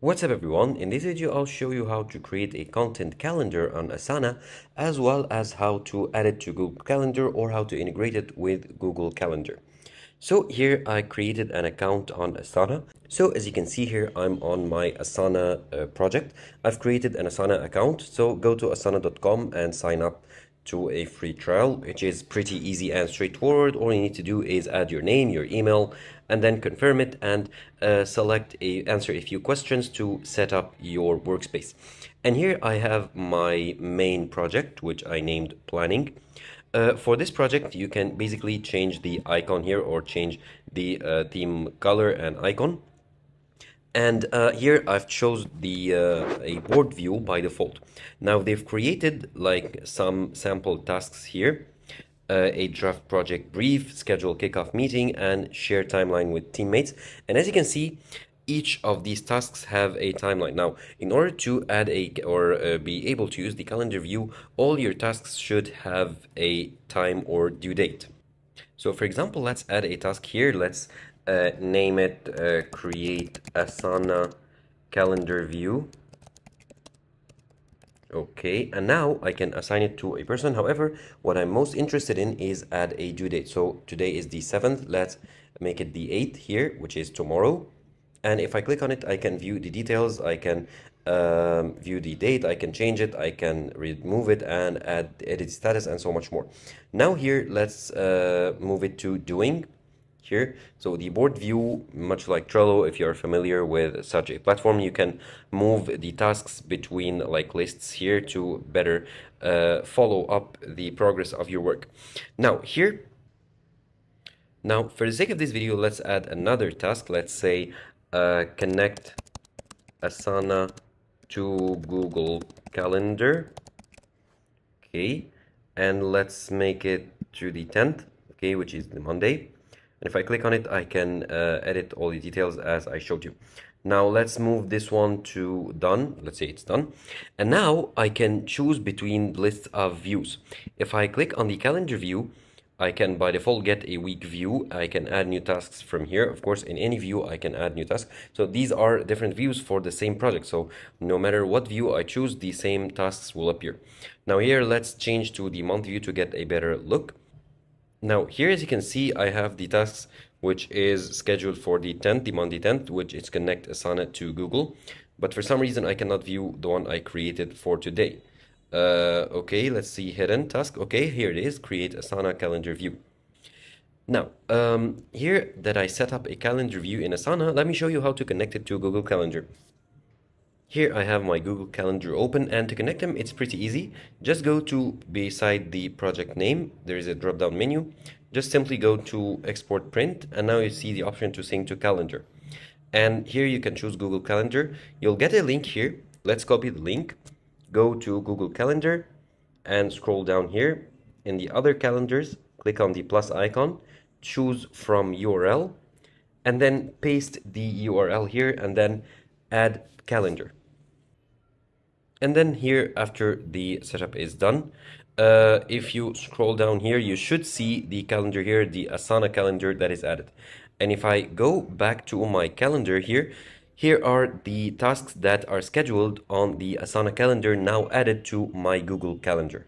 What's up everyone? In this video I'll show you how to create a content calendar on Asana, as well as how to add it to Google Calendar or how to integrate it with Google Calendar. So here I created an account on Asana. So as you can see here, I'm on my Asana project. I've created an Asana account. So go to asana.com and sign up to a free trial, which is pretty easy and straightforward. All you need to do is add your name, your email, and then confirm it and answer a few questions to set up your workspace. And here I have my main project, which I named planning. For this project, you can basically change the icon here or change the theme color and icon. And here I've chose the a board view by default. Now they've created like some sample tasks here, a draft project brief, schedule kickoff meeting, and share timeline with teammates. And as you can see, each of these tasks have a timeline. Now, in order to add be able to use the calendar view, all your tasks should have a time or due date. So for example, let's add a task here. Let's name it create Asana calendar view. Okay, and now I can assign it to a person. However, what I'm most interested in is add a due date. So today is the 7th. Let's make it the 8th here, which is tomorrow. And if I click on it, I can view the details. I can view the date. I can change it. I can remove it and add edit status and so much more. Now here, let's move it to doing here. So the board view, much like Trello, if you're familiar with such a platform, you can move the tasks between like lists here to better follow up the progress of your work. Now for the sake of this video, let's add another task. Let's say connect Asana to Google Calendar. Okay, and let's make it to the 10th, okay, which is the Monday. And if I click on it, I can edit all the details as I showed you. Now let's move this one to done. Let's say it's done. And now I can choose between lists of views. If I click on the calendar view, I can by default get a week view. I can add new tasks from here. Of course, in any view, I can add new tasks. So these are different views for the same project. So no matter what view I choose, the same tasks will appear. Now here, let's change to the month view to get a better look. Now here, as you can see, I have the tasks which is scheduled for the 10th, the Monday 10th, which is connect Asana to Google. But for some reason, I cannot view the one I created for today. Okay, let's see hidden task. Okay, here it is, create Asana calendar view. Now, here that I set up a calendar view in Asana, let me show you how to connect it to Google Calendar. Here I have my Google Calendar open, and to connect them, it's pretty easy. Just go to beside the project name, there is a drop-down menu. Just simply go to export print, and now you see the option to sync to calendar. And here you can choose Google Calendar. You'll get a link here. Let's copy the link. Go to Google Calendar and scroll down here. In the other calendars, click on the plus icon, choose from URL, and then paste the URL here, and then add calendar. And then here, after the setup is done, if you scroll down here, you should see the calendar here, the Asana calendar that is added. And if I go back to my calendar here, here are the tasks that are scheduled on the Asana calendar now added to my Google Calendar.